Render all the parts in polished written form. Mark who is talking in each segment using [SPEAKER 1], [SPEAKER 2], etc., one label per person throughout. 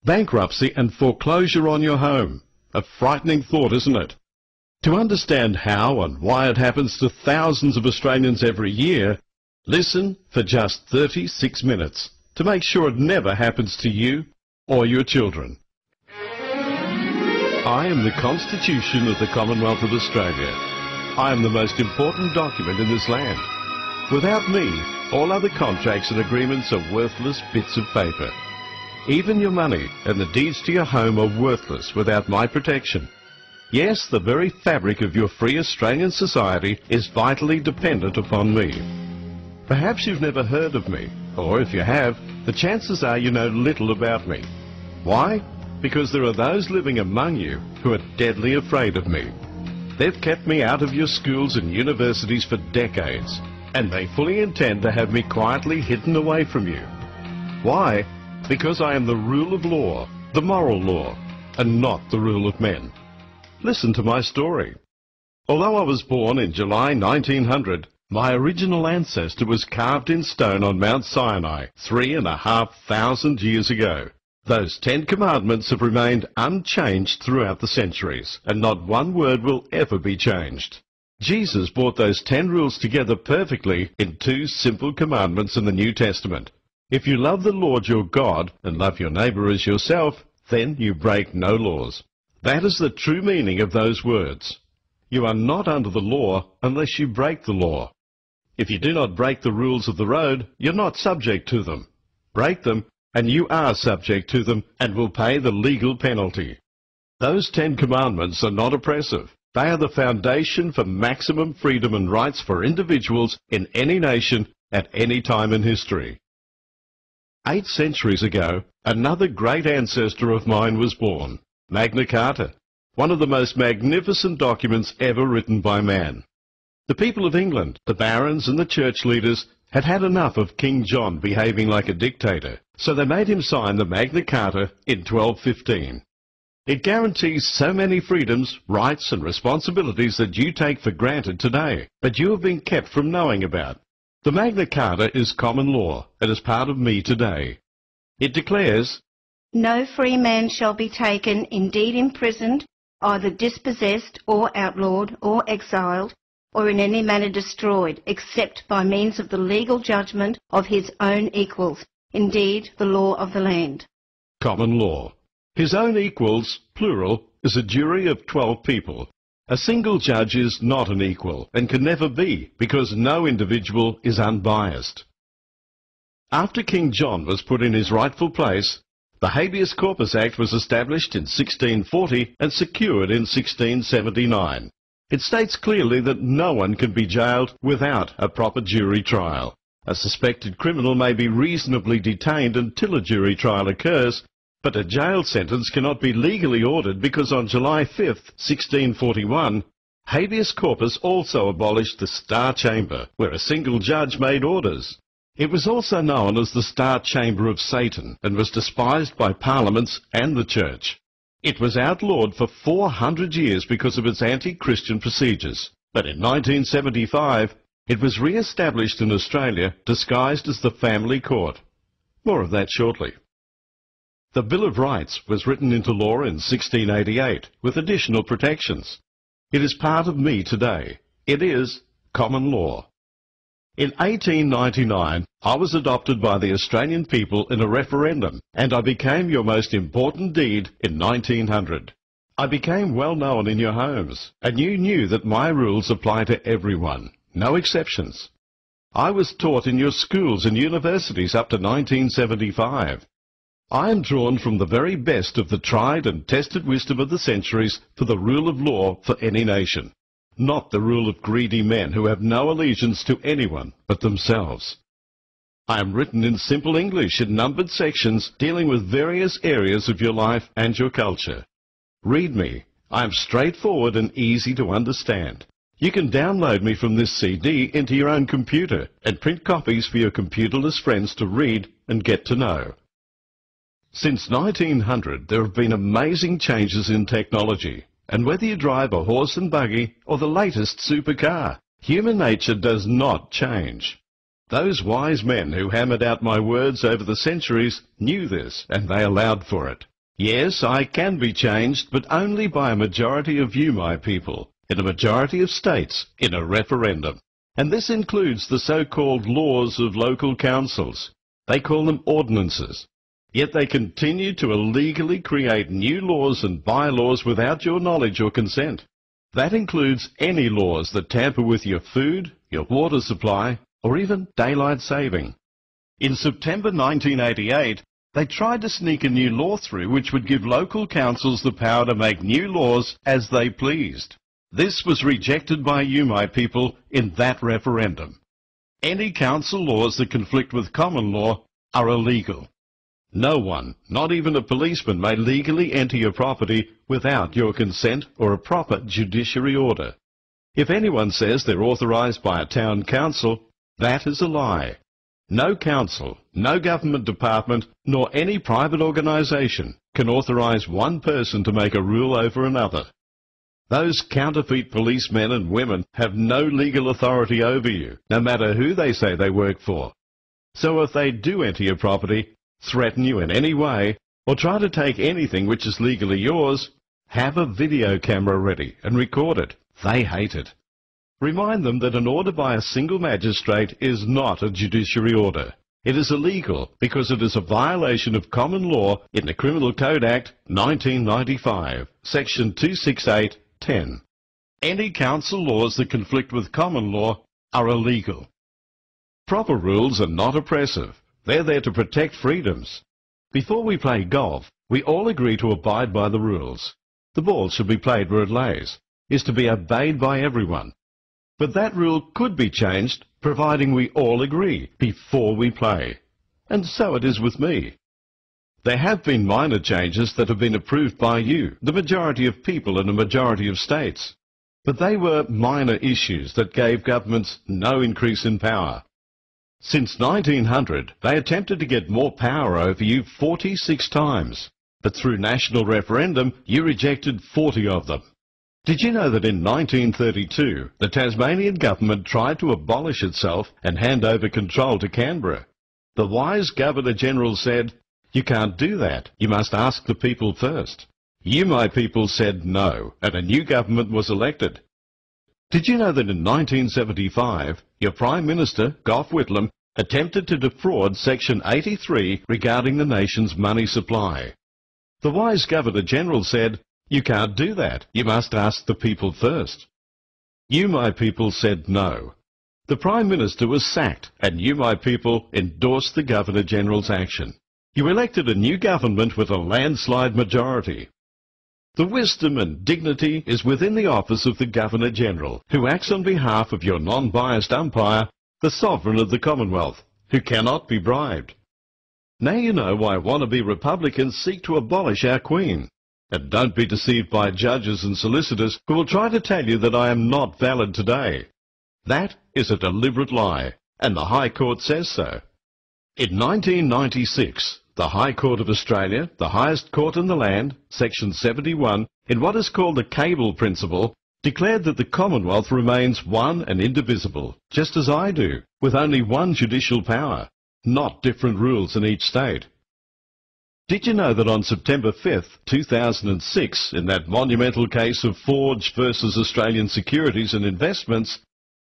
[SPEAKER 1] Bankruptcy and foreclosure on your home. A frightening thought, isn't it? To understand how and why it happens to thousands of Australians every year, listen for just 36 minutes to make sure it never happens to you or your children. I am the Constitution of the Commonwealth of Australia. I am the most important document in this land. Without me, all other contracts and agreements are worthless bits of paper. Even your money and the deeds to your home are worthless without my protection. Yes, the very fabric of your free Australian society is vitally dependent upon me. Perhaps you've never heard of me, or if you have, the chances are you know little about me. Why? Because there are those living among you who are deadly afraid of me. They've kept me out of your schools and universities for decades, and they fully intend to have me quietly hidden away from you. Why? Because I am the rule of law, the moral law, and not the rule of men. Listen to my story. Although I was born in July 1900, my original ancestor was carved in stone on Mount Sinai 3,500 years ago. Those 10 commandments have remained unchanged throughout the centuries, and not one word will ever be changed. Jesus brought those 10 rules together perfectly in 2 simple commandments in the New Testament. If you love the Lord your God and love your neighbour as yourself, then you break no laws. That is the true meaning of those words. You are not under the law unless you break the law. If you do not break the rules of the road, you're not subject to them. Break them, and you are subject to them and will pay the legal penalty. Those 10 commandments are not oppressive. They are the foundation for maximum freedom and rights for individuals in any nation at any time in history. 8 centuries ago, another great ancestor of mine was born, Magna Carta, one of the most magnificent documents ever written by man. The people of England, the barons and the church leaders, had had enough of King John behaving like a dictator, so they made him sign the Magna Carta in 1215. It guarantees so many freedoms, rights and responsibilities that you take for granted today, but you have been kept from knowing about. The Magna Carta is common law and is part of me today. It declares,
[SPEAKER 2] "No free man shall be taken, indeed imprisoned, either dispossessed or outlawed or exiled, or in any manner destroyed, except by means of the legal judgment of his own equals, indeed the law of the land."
[SPEAKER 1] Common law. His own equals, plural, is a jury of 12 people. A single judge is not an equal and can never be because no individual is unbiased. After King John was put in his rightful place, the Habeas Corpus Act was established in 1640 and secured in 1679. It states clearly that no one can be jailed without a proper jury trial. A suspected criminal may be reasonably detained until a jury trial occurs, but a jail sentence cannot be legally ordered because on July 5, 1641, Habeas Corpus also abolished the Star Chamber, where a single judge made orders. It was also known as the Star Chamber of Satan and was despised by parliaments and the Church. It was outlawed for 400 years because of its anti-Christian procedures, but in 1975 it was re-established in Australia disguised as the Family Court. More of that shortly. The Bill of Rights was written into law in 1688 with additional protections. It is part of me today. It is common law. In 1899, I was adopted by the Australian people in a referendum, and I became your most important deed in 1900. I became well known in your homes, and you knew that my rules apply to everyone, no exceptions. I was taught in your schools and universities up to 1975. I am drawn from the very best of the tried and tested wisdom of the centuries for the rule of law for any nation, not the rule of greedy men who have no allegiance to anyone but themselves. I am written in simple English in numbered sections dealing with various areas of your life and your culture. Read me. I am straightforward and easy to understand. You can download me from this CD into your own computer and print copies for your computerless friends to read and get to know. Since 1900, there have been amazing changes in technology, and whether you drive a horse and buggy or the latest supercar, human nature does not change. Those wise men who hammered out my words over the centuries knew this, and they allowed for it. Yes, I can be changed, but only by a majority of you, my people, in a majority of states, in a referendum. And this includes the so-called laws of local councils. They call them ordinances. Yet they continue to illegally create new laws and bylaws without your knowledge or consent. That includes any laws that tamper with your food, your water supply, or even daylight saving. In September 1988, they tried to sneak a new law through which would give local councils the power to make new laws as they pleased. This was rejected by you, my people, in that referendum. Any council laws that conflict with common law are illegal. No one, not even a policeman, may legally enter your property without your consent or a proper judiciary order. If anyone says they're authorised by a town council, that is a lie. No council, no government department, nor any private organisation can authorise one person to make a rule over another. Those counterfeit policemen and women have no legal authority over you, no matter who they say they work for. So if they do enter your property, threaten you in any way, or try to take anything which is legally yours, have a video camera ready and record it. They hate it. Remind them that an order by a single magistrate is not a judiciary order. It is illegal because it is a violation of common law in the Criminal Code Act 1995, Section 268(10). Any council laws that conflict with common law are illegal. Proper rules are not oppressive. They're there to protect freedoms. Before we play golf, we all agree to abide by the rules. The ball should be played where it lays, is to be obeyed by everyone. But that rule could be changed, providing we all agree before we play. And so it is with me. There have been minor changes that have been approved by you, the majority of people in a majority of states. But they were minor issues that gave governments no increase in power. Since 1900, they attempted to get more power over you 46 times, but through national referendum, you rejected 40 of them. Did you know that in 1932, the Tasmanian government tried to abolish itself and hand over control to Canberra? The wise Governor-General said, "You can't do that. You must ask the people first." You, my people, said no, and a new government was elected. Did you know that in 1975, your Prime Minister, Gough Whitlam, attempted to defraud Section 83 regarding the nation's money supply? The wise Governor-General said, "You can't do that. You must ask the people first." You, my people, said no. The Prime Minister was sacked, and you, my people, endorsed the Governor-General's action. You elected a new government with a landslide majority. The wisdom and dignity is within the office of the Governor-General, who acts on behalf of your non-biased umpire, the Sovereign of the Commonwealth, who cannot be bribed. Now you know why wannabe Republicans seek to abolish our Queen. And don't be deceived by judges and solicitors who will try to tell you that I am not valid today. That is a deliberate lie, and the High Court says so. In 1996, the High Court of Australia, the highest court in the land, Section 71, in what is called the Cable Principle, declared that the Commonwealth remains one and indivisible, just as I do, with only one judicial power, not different rules in each state. Did you know that on September 5th, 2006, in that monumental case of Forge versus Australian Securities and Investments,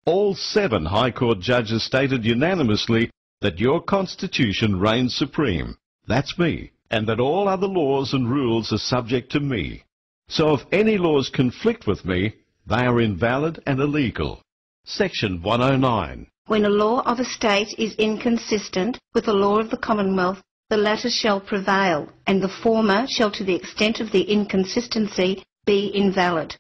[SPEAKER 1] all 7 High Court judges stated unanimously that your Constitution reigns supreme, that's me, and that all other laws and rules are subject to me. So if any laws conflict with me, they are invalid and illegal. Section 109.
[SPEAKER 2] When a law of a state is inconsistent with the law of the Commonwealth, the latter shall prevail, and the former shall, to the extent of the inconsistency, be invalid.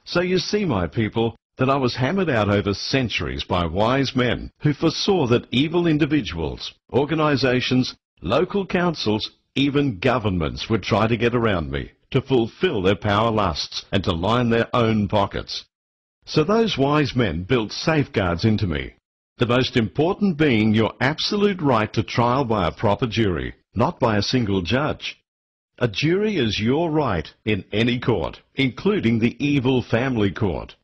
[SPEAKER 1] So you see, my people, that I was hammered out over centuries by wise men who foresaw that evil individuals, organisations, local councils, even governments would try to get around me, to fulfil their power lusts and to line their own pockets. So those wise men built safeguards into me, the most important being your absolute right to trial by a proper jury, not by a single judge. A jury is your right in any court, including the evil family court.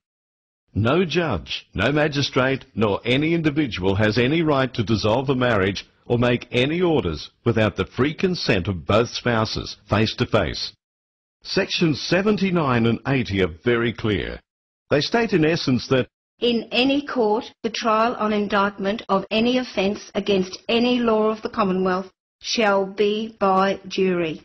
[SPEAKER 1] No judge, no magistrate, nor any individual has any right to dissolve a marriage or make any orders without the free consent of both spouses, face to face. Sections 79 and 80 are very clear. They state in essence that
[SPEAKER 2] in any court, the trial on indictment of any offence against any law of the Commonwealth shall be by jury.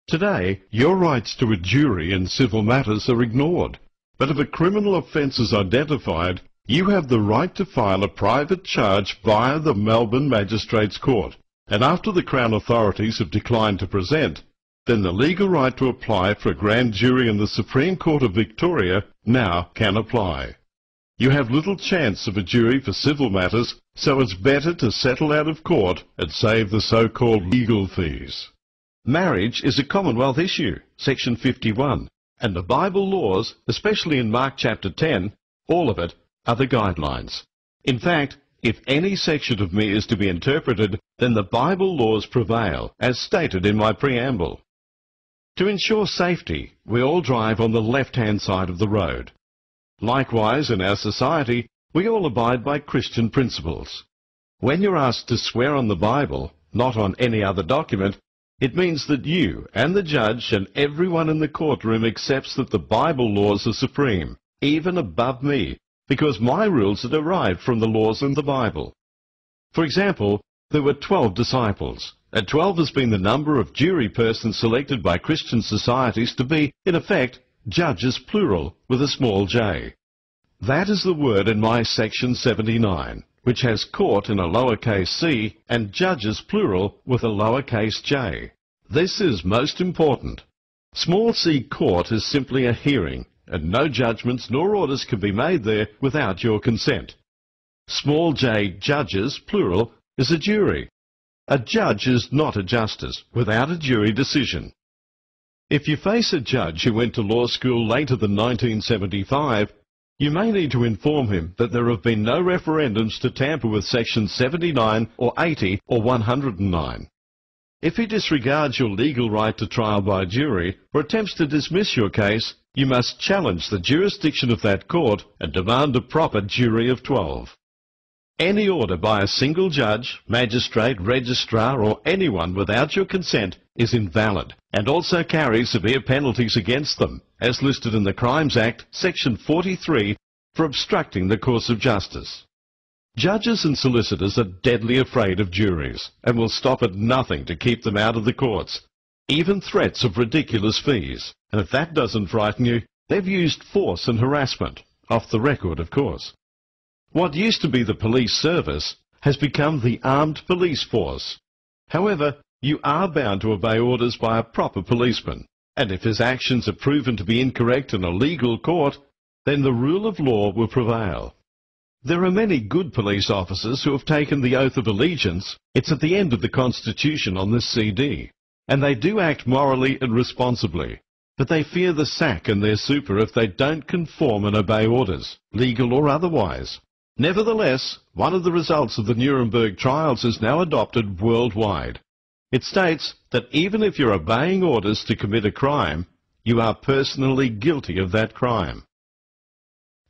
[SPEAKER 1] today your rights to a jury in civil matters are ignored. But if a criminal offence is identified, you have the right to file a private charge via the Melbourne Magistrates Court. And after the Crown authorities have declined to present, then the legal right to apply for a grand jury in the Supreme Court of Victoria now can apply. You have little chance of a jury for civil matters, so it's better to settle out of court and save the so-called legal fees. Marriage is a Commonwealth issue, Section 51, and the Bible laws, especially in Mark chapter 10, all of it, are the guidelines. In fact, if any section of me is to be interpreted, then the Bible laws prevail, as stated in my preamble. To ensure safety, we all drive on the left-hand side of the road. Likewise, in our society, we all abide by Christian principles. When you're asked to swear on the Bible, not on any other document, it means that you and the judge and everyone in the courtroom accepts that the Bible laws are supreme, even above me, because my rules are derived from the laws in the Bible. For example, there were 12 disciples, and 12 has been the number of jury persons selected by Christian societies to be, in effect, judges plural with a small j. That is the word in my section 79, which has court in a lowercase c and judges plural with a lowercase j. This is most important. Small c court is simply a hearing, and no judgments nor orders can be made there without your consent. Small j judges plural is a jury. A judge is not a justice without a jury decision. If you face a judge who went to law school later than 1975, you may need to inform him that there have been no referendums to tamper with Section 79 or 80 or 109. If he disregards your legal right to trial by jury or attempts to dismiss your case, you must challenge the jurisdiction of that court and demand a proper jury of 12. Any order by a single judge, magistrate, registrar or anyone without your consent is invalid and also carries severe penalties against them, as listed in the Crimes Act, Section 43, for obstructing the course of justice. Judges and solicitors are deadly afraid of juries and will stop at nothing to keep them out of the courts, even threats of ridiculous fees. And if that doesn't frighten you, they've used force and harassment, off the record of course. What used to be the police service has become the armed police force. However, you are bound to obey orders by a proper policeman, and if his actions are proven to be incorrect in a legal court, then the rule of law will prevail. There are many good police officers who have taken the oath of allegiance. It's at the end of the Constitution on this CD, and they do act morally and responsibly. But they fear the sack and their super if they don't conform and obey orders, legal or otherwise. Nevertheless, one of the results of the Nuremberg trials is now adopted worldwide. It states that even if you're obeying orders to commit a crime, you are personally guilty of that crime.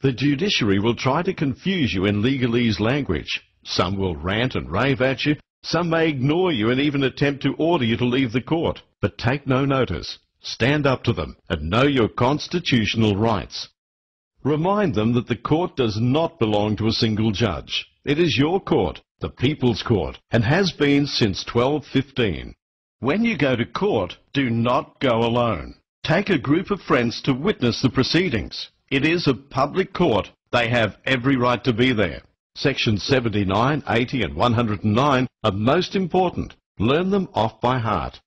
[SPEAKER 1] The judiciary will try to confuse you in legalese language. Some will rant and rave at you, some may ignore you and even attempt to order you to leave the court. But take no notice. Stand up to them and know your constitutional rights. Remind them that the court does not belong to a single judge. It is your court, the People's Court, and has been since 1215. When you go to court, do not go alone. Take a group of friends to witness the proceedings. It is a public court. They have every right to be there. Sections 79, 80 and 109 are most important. Learn them off by heart.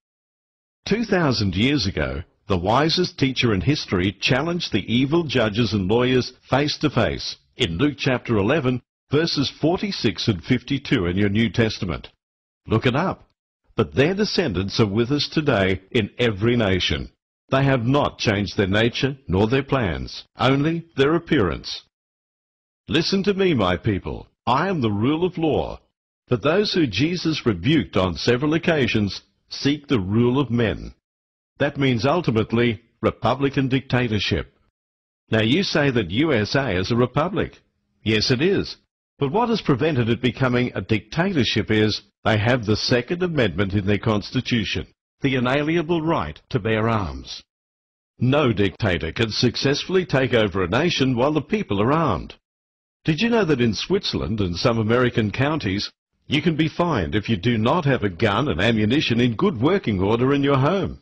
[SPEAKER 1] 2,000 years ago, the wisest teacher in history challenged the evil judges and lawyers face to face in Luke chapter 11, verses 46 and 52 in your New Testament. Look it up. But their descendants are with us today in every nation. They have not changed their nature nor their plans, only their appearance. Listen to me, my people. I am the rule of law. But those who Jesus rebuked on several occasions seek the rule of men. That means ultimately Republican dictatorship. Now you say that USA is a republic. Yes, it is. But what has prevented it becoming a dictatorship is they have the Second Amendment in their constitution, the inalienable right to bear arms. No dictator can successfully take over a nation while the people are armed. Did you know that in Switzerland and some American counties, you can be fined if you do not have a gun and ammunition in good working order in your home?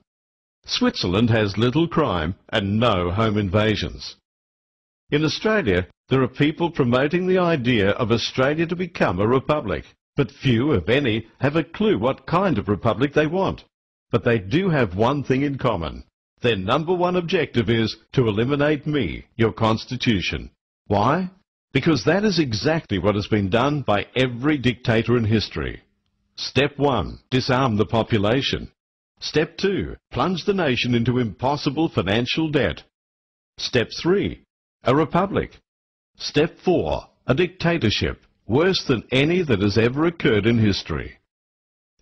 [SPEAKER 1] Switzerland has little crime and no home invasions. In Australia, there are people promoting the idea of Australia to become a republic, but few, if any, have a clue what kind of republic they want. But they do have one thing in common. Their number one objective is to eliminate me, your constitution. Why? Because that is exactly what has been done by every dictator in history. Step 1, disarm the population. Step 2, plunge the nation into impossible financial debt. Step 3, a republic. Step 4, a dictatorship, worse than any that has ever occurred in history.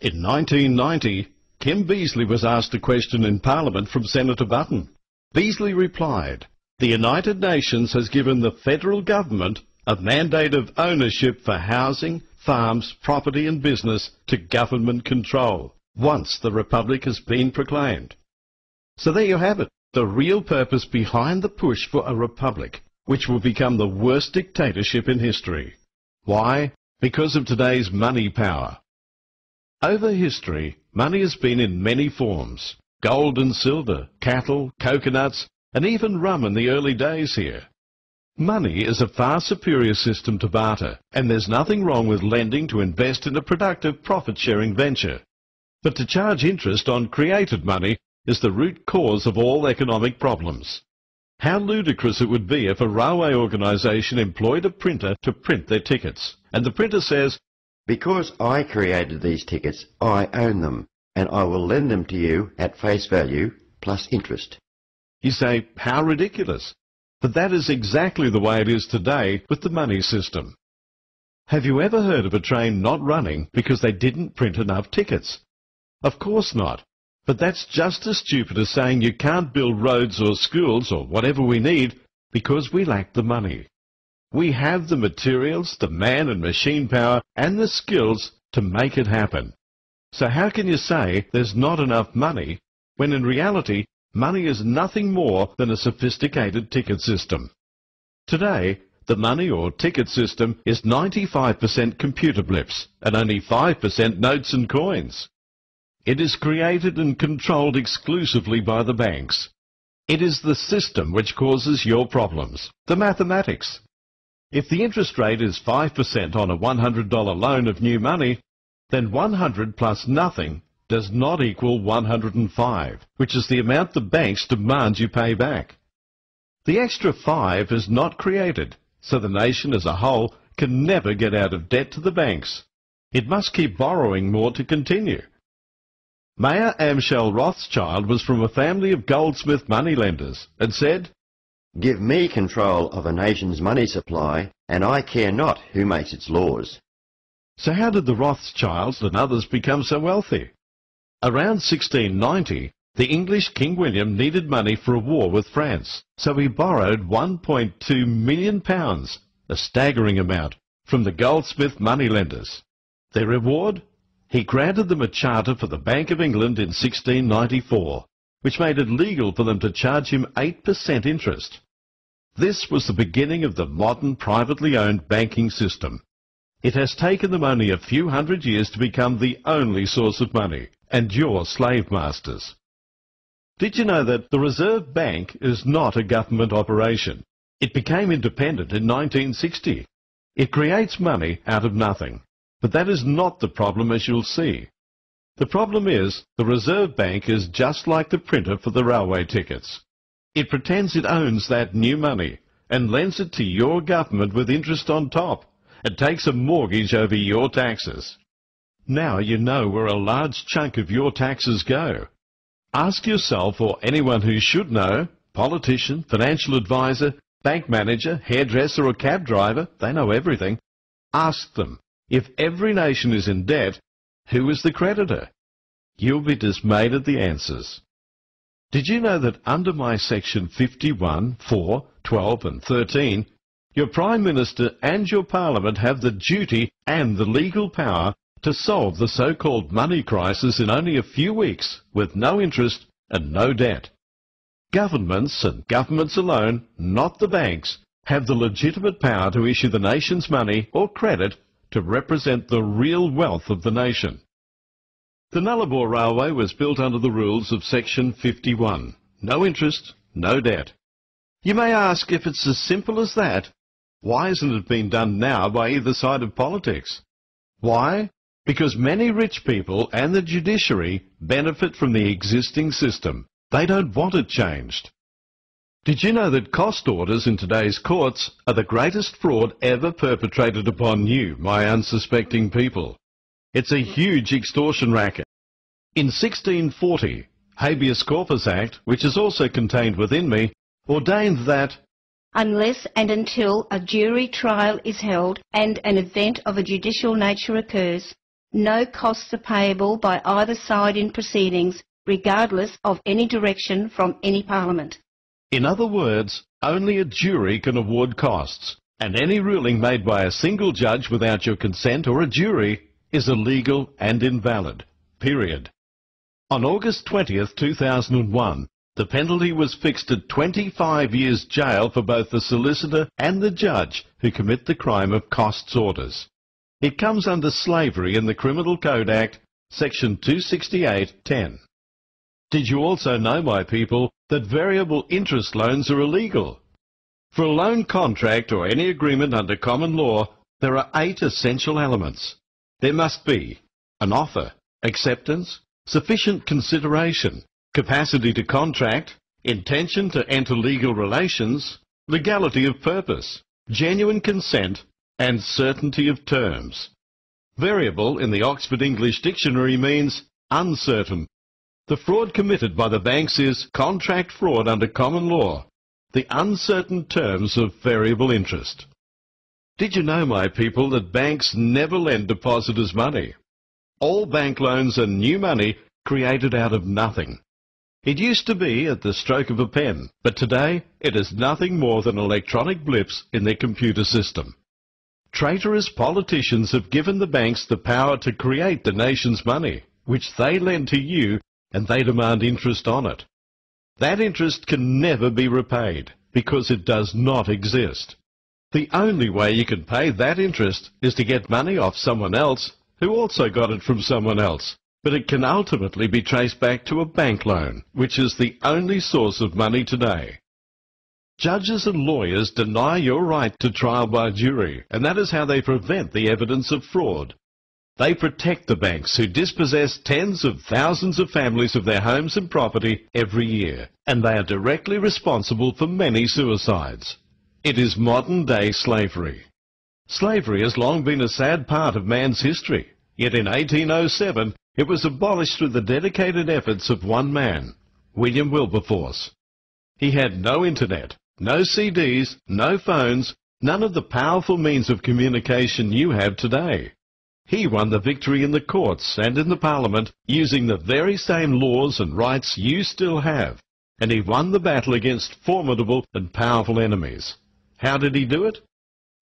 [SPEAKER 1] In 1990, Kim Beazley was asked a question in Parliament from Senator Button. Beazley replied, "The United Nations has given the federal government a mandate of ownership for housing, farms, property and business to government control, once the Republic has been proclaimed." So there you have it, the real purpose behind the push for a republic, which will become the worst dictatorship in history. Why? Because of today's money power. Over history, money has been in many forms. Gold and silver, cattle, coconuts, and even rum in the early days here. Money is a far superior system to barter, and there's nothing wrong with lending to invest in a productive profit-sharing venture. But to charge interest on created money is the root cause of all economic problems. How ludicrous it would be if a railway organisation employed a printer to print their tickets, and the printer says,
[SPEAKER 3] "Because I created these tickets, I own them, and I will lend them to you at face value plus interest."
[SPEAKER 1] You say, how ridiculous. But that is exactly the way it is today with the money system. Have you ever heard of a train not running because they didn't print enough tickets? Of course not. But that's just as stupid as saying you can't build roads or schools or whatever we need because we lack the money. We have the materials, the man and machine power and the skills to make it happen. So how can you say there's not enough money when in reality money is nothing more than a sophisticated ticket system? Today, the money or ticket system is 95% computer blips and only 5% notes and coins. It is created and controlled exclusively by the banks. It is the system which causes your problems, the mathematics. If the interest rate is 5% on a $100 loan of new money, then 100 plus nothing does not equal 105, which is the amount the banks demand you pay back. The extra 5 is not created, so the nation as a whole can never get out of debt to the banks. It must keep borrowing more to continue. Mayer Amschel Rothschild was from a family of goldsmith moneylenders and said,
[SPEAKER 3] "Give me control of a nation's money supply, and I care not who makes its laws."
[SPEAKER 1] So how did the Rothschilds and others become so wealthy? Around 1690, the English King William needed money for a war with France, so he borrowed £1.2 million, a staggering amount, from the goldsmith moneylenders. Their reward? He granted them a charter for the Bank of England in 1694, which made it legal for them to charge him 8% interest. This was the beginning of the modern privately owned banking system. It has taken them only a few hundred years to become the only source of money, and your slave masters. Did you know that the Reserve Bank is not a government operation? It became independent in 1960. It creates money out of nothing. But that is not the problem, as you'll see. The problem is the Reserve Bank is just like the printer for the railway tickets. It pretends it owns that new money and lends it to your government with interest on top and takes a mortgage over your taxes. Now you know where a large chunk of your taxes go. Ask yourself or anyone who should know, politician, financial advisor, bank manager, hairdresser or cab driver, they know everything. Ask them, if every nation is in debt, who is the creditor? You'll be dismayed at the answers. Did you know that under my section 51, 4, 12 and 13, Your Prime Minister and your Parliament have the duty and the legal power to solve the so-called money crisis in only a few weeks with no interest and no debt. Governments, and governments alone, not the banks, have the legitimate power to issue the nation's money or credit to represent the real wealth of the nation. The Nullarbor Railway was built under the rules of Section 51. No interest, no debt. You may ask, if it's as simple as that, why isn't it being done now by either side of politics? Why? Because many rich people and the judiciary benefit from the existing system. They don't want it changed. Did you know that cost orders in today's courts are the greatest fraud ever perpetrated upon you, my unsuspecting people? It's a huge extortion racket. In 1640, Habeas Corpus Act, which is also contained within me, ordained that
[SPEAKER 2] unless and until a jury trial is held and an event of a judicial nature occurs, no costs are payable by either side in proceedings, regardless of any direction from any Parliament.
[SPEAKER 1] In other words, only a jury can award costs, and any ruling made by a single judge without your consent or a jury is illegal and invalid. Period. On August 20th, 2001, the penalty was fixed at 25 years jail for both the solicitor and the judge who commit the crime of costs orders. It comes under slavery in the Criminal Code Act, Section 268(10). Did you also know, my people, that variable interest loans are illegal? For a loan contract or any agreement under common law, there are 8 essential elements. There must be an offer, acceptance, sufficient consideration, capacity to contract, intention to enter legal relations, legality of purpose, genuine consent, and certainty of terms. Variable in the Oxford English Dictionary means uncertain. The fraud committed by the banks is contract fraud under common law, the uncertain terms of variable interest. Did you know, my people, that banks never lend depositors money? All bank loans are new money created out of nothing. It used to be at the stroke of a pen, but today it is nothing more than electronic blips in their computer system. Traitorous politicians have given the banks the power to create the nation's money, which they lend to you, and they demand interest on it. That interest can never be repaid, because it does not exist. The only way you can pay that interest is to get money off someone else who also got it from someone else. But it can ultimately be traced back to a bank loan, which is the only source of money today. Judges and lawyers deny your right to trial by jury, and that is how they prevent the evidence of fraud. They protect the banks who dispossess tens of thousands of families of their homes and property every year, and they are directly responsible for many suicides. It is modern-day slavery. Slavery has long been a sad part of man's history, yet in 1807 it was abolished through the dedicated efforts of one man, William Wilberforce. He had no internet, no CDs, no phones, none of the powerful means of communication you have today. He won the victory in the courts and in the Parliament using the very same laws and rights you still have, and he won the battle against formidable and powerful enemies. How did he do it?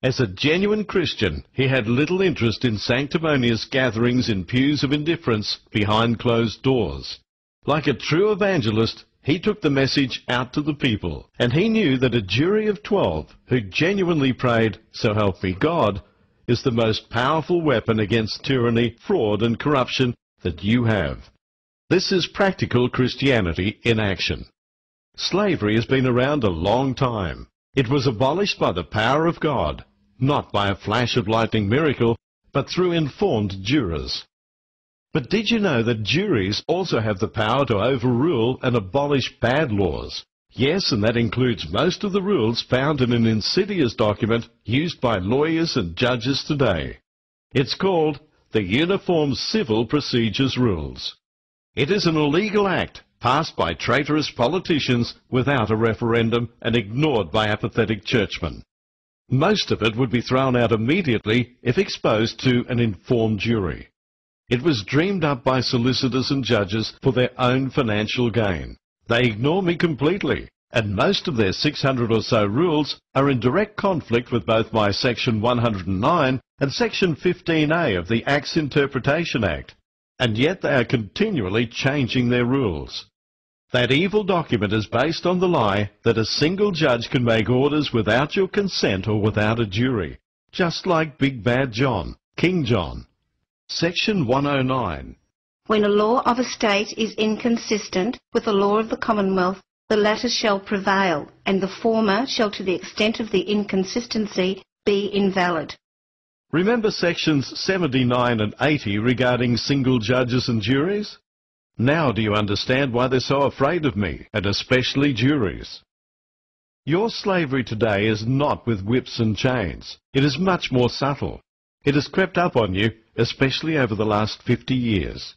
[SPEAKER 1] As a genuine Christian, he had little interest in sanctimonious gatherings in pews of indifference behind closed doors. Like a true evangelist, he took the message out to the people, and he knew that a jury of 12 who genuinely prayed, "So help me God," is the most powerful weapon against tyranny, fraud and corruption that you have. This is practical Christianity in action. Slavery has been around a long time. It was abolished by the power of God, not by a flash of lightning miracle, but through informed jurors. But did you know that juries also have the power to overrule and abolish bad laws? Yes, and that includes most of the rules found in an insidious document used by lawyers and judges today. It's called the Uniform Civil Procedures Rules. It is an illegal act passed by traitorous politicians without a referendum and ignored by apathetic churchmen. Most of it would be thrown out immediately if exposed to an informed jury. It was dreamed up by solicitors and judges for their own financial gain. They ignore me completely. and most of their 600 or so rules are in direct conflict with both my Section 109 and Section 15A of the Acts Interpretation Act, and yet they are continually changing their rules. That evil document is based on the lie that a single judge can make orders without your consent or without a jury, just like Big Bad John, King John. Section 109.
[SPEAKER 2] When a law of a state is inconsistent with the law of the Commonwealth, the latter shall prevail, and the former shall to the extent of the inconsistency be invalid.
[SPEAKER 1] Remember sections 79 and 80 regarding single judges and juries? Now do you understand why they're so afraid of me, and especially juries? Your slavery today is not with whips and chains. It is much more subtle. It has crept up on you, especially over the last 50 years.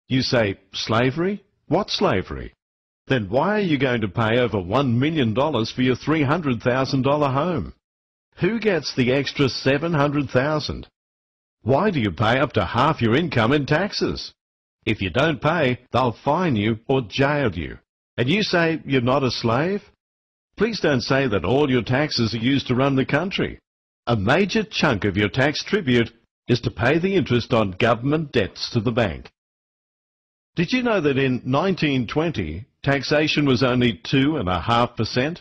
[SPEAKER 1] You say, slavery? What slavery? Then why are you going to pay over $1 million for your $300,000 home? Who gets the extra $700,000? Why do you pay up to half your income in taxes? If you don't pay, they'll fine you or jail you. And you say you're not a slave? Please don't say that all your taxes are used to run the country. A major chunk of your tax tribute is to pay the interest on government debts to the bank. Did you know that in 1920, taxation was only 2.5%?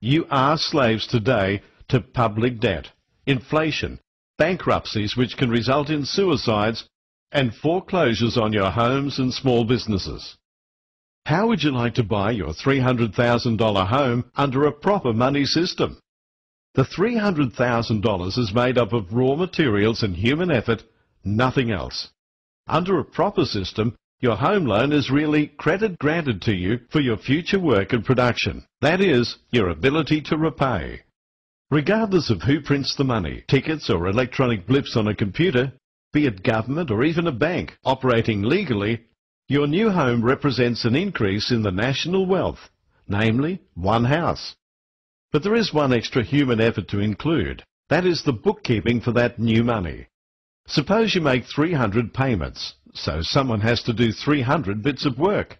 [SPEAKER 1] You are slaves today to public debt, inflation, bankruptcies which can result in suicides, and foreclosures on your homes and small businesses. How would you like to buy your $300,000 home under a proper money system? The $300,000 is made up of raw materials and human effort, nothing else. Under a proper system, your home loan is really credit granted to you for your future work and production. That is, your ability to repay. Regardless of who prints the money, tickets or electronic blips on a computer, be it government or even a bank operating legally, your new home represents an increase in the national wealth, namely one house. But there is one extra human effort to include. That is the bookkeeping for that new money. Suppose you make 300 payments, so someone has to do 300 bits of work.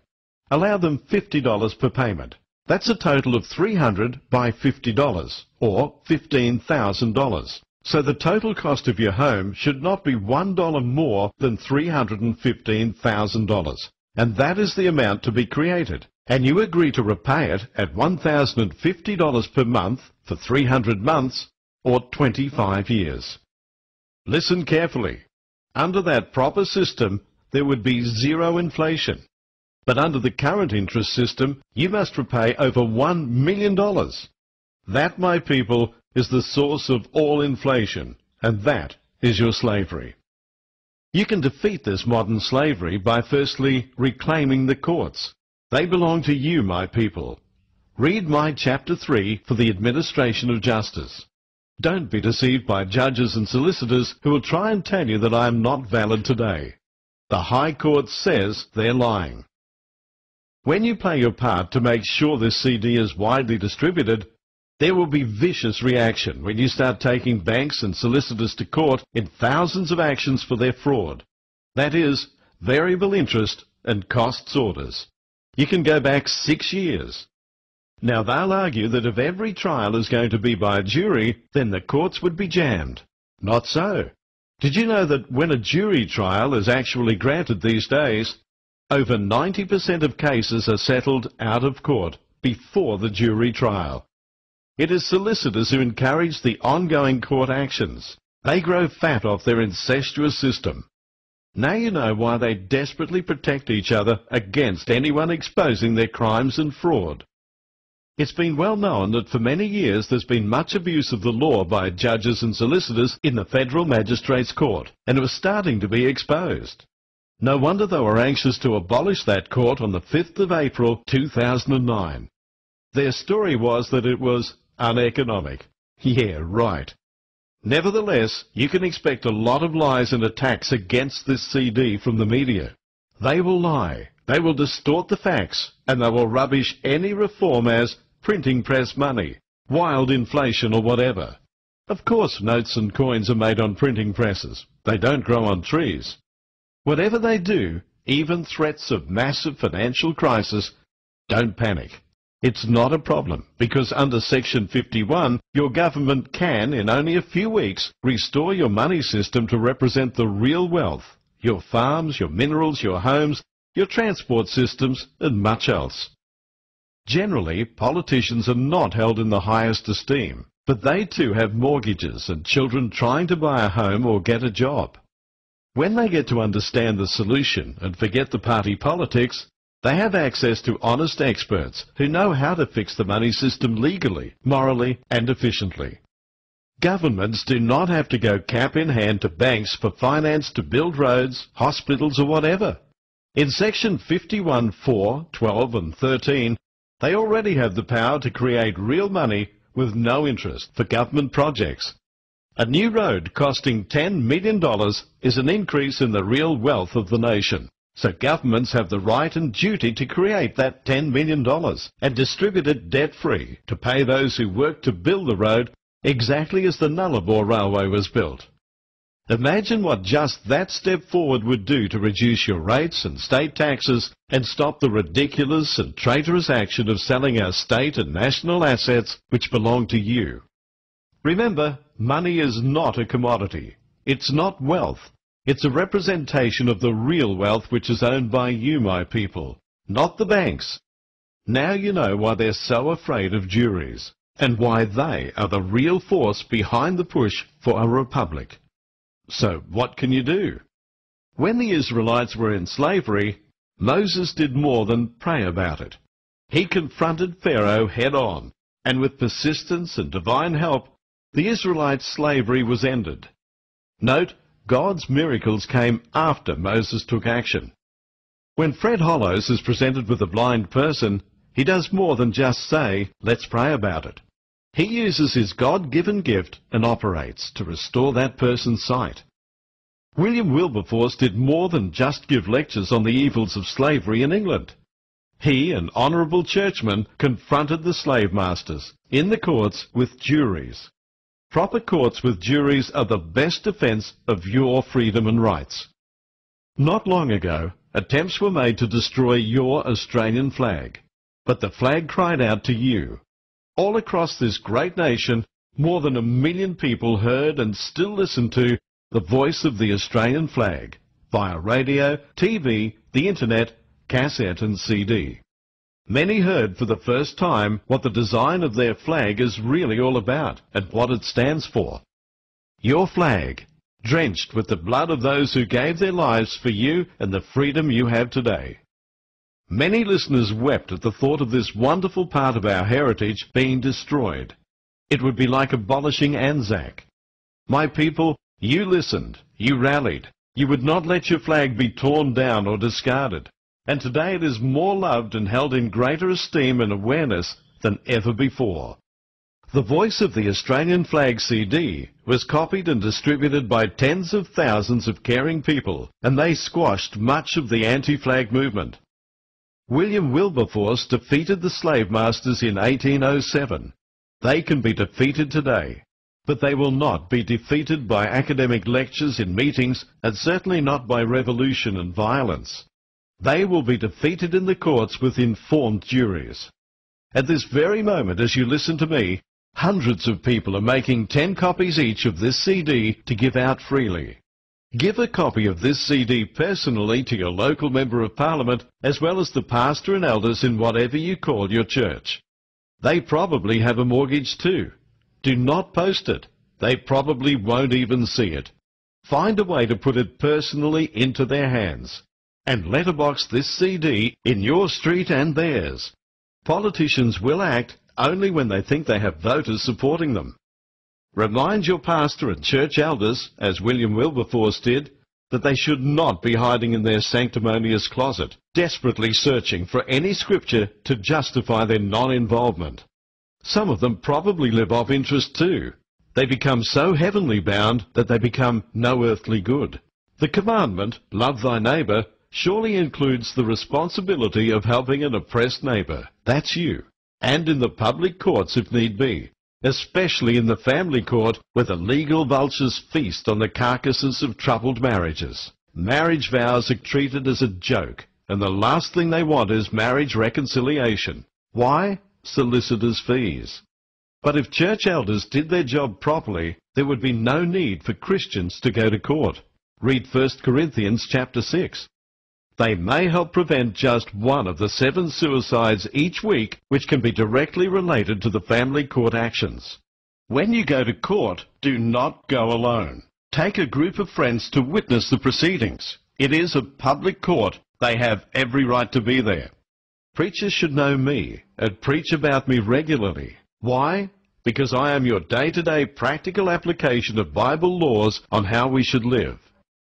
[SPEAKER 1] Allow them $50 per payment. That's a total of 300 by $50, or $15,000. So the total cost of your home should not be $1 more than $315,000. And that is the amount to be created. And you agree to repay it at $1,050 per month for 300 months, or 25 years. Listen carefully. Under that proper system, there would be zero inflation. But under the current interest system, you must repay over $1 million. That, my people, is the source of all inflation, and that is your slavery. You can defeat this modern slavery by firstly reclaiming the courts. They belong to you, my people. Read my Chapter 3 for the administration of justice. Don't be deceived by judges and solicitors who will try and tell you that I am not valid today. The High Court says they're lying. When you play your part to make sure this CD is widely distributed, there will be vicious reaction when you start taking banks and solicitors to court in thousands of actions for their fraud. That is, variable interest and costs orders. You can go back 6 years. Now they'll argue that if every trial is going to be by a jury, then the courts would be jammed. Not so. Did you know that when a jury trial is actually granted these days, over 90% of cases are settled out of court before the jury trial? It is solicitors who encourage the ongoing court actions. They grow fat off their incestuous system. Now you know why they desperately protect each other against anyone exposing their crimes and fraud. It's been well known that for many years there's been much abuse of the law by judges and solicitors in the Federal Magistrates Court, and it was starting to be exposed. No wonder they were anxious to abolish that court on the 5th of April 2009. Their story was that it was uneconomic. Yeah, right. Nevertheless, you can expect a lot of lies and attacks against this CD from the media. They will lie, they will distort the facts, and they will rubbish any reform as printing press money, wild inflation or whatever. Of course, notes and coins are made on printing presses. They don't grow on trees. Whatever they do, even threats of massive financial crisis, don't panic. It's not a problem, because under Section 51, your government can, in only a few weeks, restore your money system to represent the real wealth, your farms, your minerals, your homes, your transport systems, and much else. Generally, politicians are not held in the highest esteem, but they too have mortgages and children trying to buy a home or get a job. When they get to understand the solution and forget the party politics, they have access to honest experts who know how to fix the money system legally, morally and efficiently. Governments do not have to go cap in hand to banks for finance to build roads, hospitals or whatever. In Section 51(4), 12 and 13, they already have the power to create real money with no interest for government projects. A new road costing $10 million is an increase in the real wealth of the nation. So governments have the right and duty to create that $10 million and distribute it debt-free to pay those who worked to build the road exactly as the Nullarbor Railway was built. Imagine what just that step forward would do to reduce your rates and state taxes and stop the ridiculous and traitorous action of selling our state and national assets which belong to you. Remember, money is not a commodity. It's not wealth. It's a representation of the real wealth which is owned by you, my people, not the banks. Now you know why they're so afraid of juries, and why they are the real force behind the push for a republic. So what can you do? When the Israelites were in slavery, Moses did more than pray about it. He confronted Pharaoh head on, and with persistence and divine help, the Israelites' slavery was ended. Note, God's miracles came after Moses took action. When Fred Hollows is presented with a blind person, he does more than just say, let's pray about it. He uses his God-given gift and operates to restore that person's sight. William Wilberforce did more than just give lectures on the evils of slavery in England. He, an honourable churchman, confronted the slave masters in the courts with juries. Proper courts with juries are the best defence of your freedom and rights. Not long ago, attempts were made to destroy your Australian flag, but the flag cried out to you. All across this great nation, more than 1 million people heard and still listen to the voice of the Australian flag via radio, TV, the internet, cassette and CD. Many heard for the first time what the design of their flag is really all about and what it stands for. Your flag, drenched with the blood of those who gave their lives for you and the freedom you have today. Many listeners wept at the thought of this wonderful part of our heritage being destroyed. It would be like abolishing Anzac. My people, you listened, you rallied. You would not let your flag be torn down or discarded. And today it is more loved and held in greater esteem and awareness than ever before. The voice of the Australian Flag CD was copied and distributed by tens of thousands of caring people, and they squashed much of the anti-flag movement. William Wilberforce defeated the slave masters in 1807. They can be defeated today, but they will not be defeated by academic lectures in meetings, and certainly not by revolution and violence. They will be defeated in the courts with informed juries. At this very moment, as you listen to me, hundreds of people are making 10 copies each of this CD to give out freely. Give a copy of this CD personally to your local Member of Parliament, as well as the pastor and elders in whatever you call your church. They probably have a mortgage too. Do not post it. They probably won't even see it. Find a way to put it personally into their hands. And letterbox this CD in your street and theirs. Politicians will act only when they think they have voters supporting them. Remind your pastor and church elders, as William Wilberforce did, that they should not be hiding in their sanctimonious closet, desperately searching for any scripture to justify their non-involvement. Some of them probably live off interest too. They become so heavenly bound that they become no earthly good. The commandment, love thy neighbour, surely includes the responsibility of helping an oppressed neighbour. That's you. And in the public courts if need be, especially in the family court where the legal vultures feast on the carcasses of troubled marriages. Marriage vows are treated as a joke, and the last thing they want is marriage reconciliation. Why? solicitors' fees. But if church elders did their job properly, there would be no need for Christians to go to court. Read 1 Corinthians chapter 6. They may help prevent just one of the 7 suicides each week which can be directly related to the family court actions. When you go to court, do not go alone. Take a group of friends to witness the proceedings. It is a public court. They have every right to be there. Preachers should know me and preach about me regularly. Why? Because I am your day-to-day practical application of Bible laws on how we should live.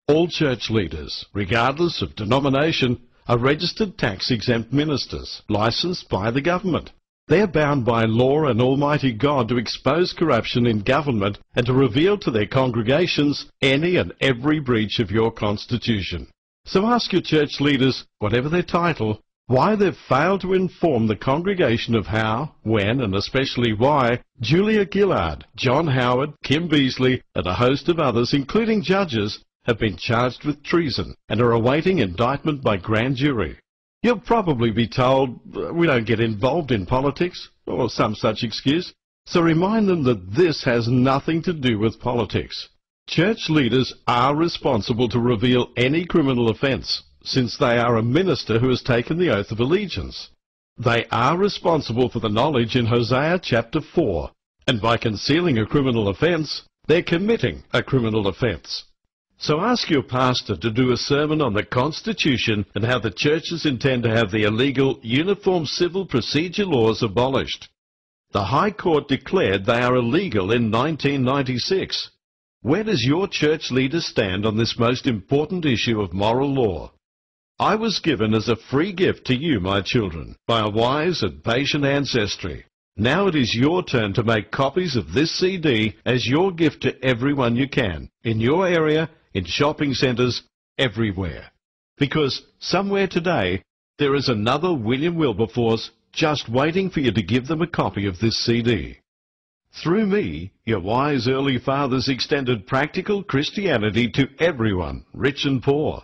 [SPEAKER 1] All church leaders, regardless of denomination, are registered tax-exempt ministers, licensed by the government. They are bound by law and Almighty God to expose corruption in government and to reveal to their congregations any and every breach of your constitution. So ask your church leaders, whatever their title, why they've failed to inform the congregation of how, when, and especially why Julia Gillard, John Howard, Kim Beasley, and a host of others, including judges, have been charged with treason and are awaiting indictment by grand jury. You'll probably be told, we don't get involved in politics, or some such excuse, so remind them that this has nothing to do with politics. Church leaders are responsible to reveal any criminal offence, since they are a minister who has taken the oath of allegiance. They are responsible for the knowledge in Hosea chapter 4, and by concealing a criminal offence, they're committing a criminal offence. So ask your pastor to do a sermon on the Constitution and how the churches intend to have the illegal Uniform Civil Procedure laws abolished. The High Court declared they are illegal in 1996. Where does your church leader stand on this most important issue of moral law? I was given as a free gift to you, my children, by a wise and patient ancestry. Now it is your turn to make copies of this CD as your gift to everyone you can, in your area, in shopping centres, everywhere. Because somewhere today, there is another William Wilberforce just waiting for you to give them a copy of this CD. Through me, your wise early fathers extended practical Christianity to everyone, rich and poor.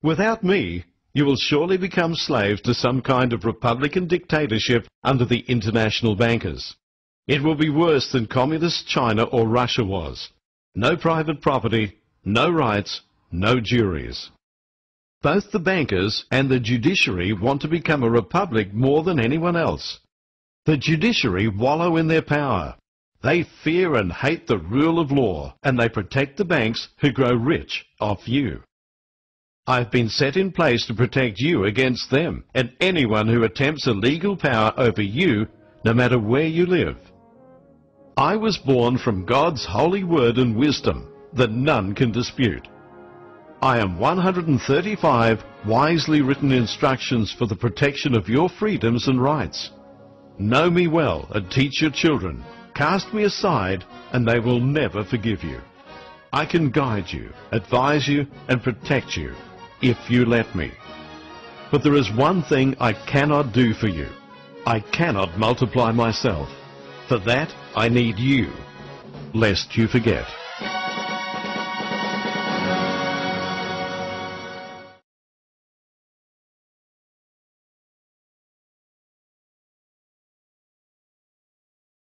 [SPEAKER 1] Without me, you will surely become slaves to some kind of Republican dictatorship under the international bankers. It will be worse than communist China or Russia was. No private property, no rights, no juries. Both the bankers and the judiciary want to become a republic more than anyone else. The judiciary wallow in their power. They fear and hate the rule of law, and they protect the banks who grow rich off you. I've been set in place to protect you against them and anyone who attempts a legal power over you, no matter where you live. I was born from God's holy word and wisdom that none can dispute. I am 135 wisely written instructions for the protection of your freedoms and rights. Know me well and teach your children. Cast me aside and they will never forgive you. I can guide you, advise you, and protect you if you let me. But there is one thing I cannot do for you. I cannot multiply myself. For that, I need you, lest you forget.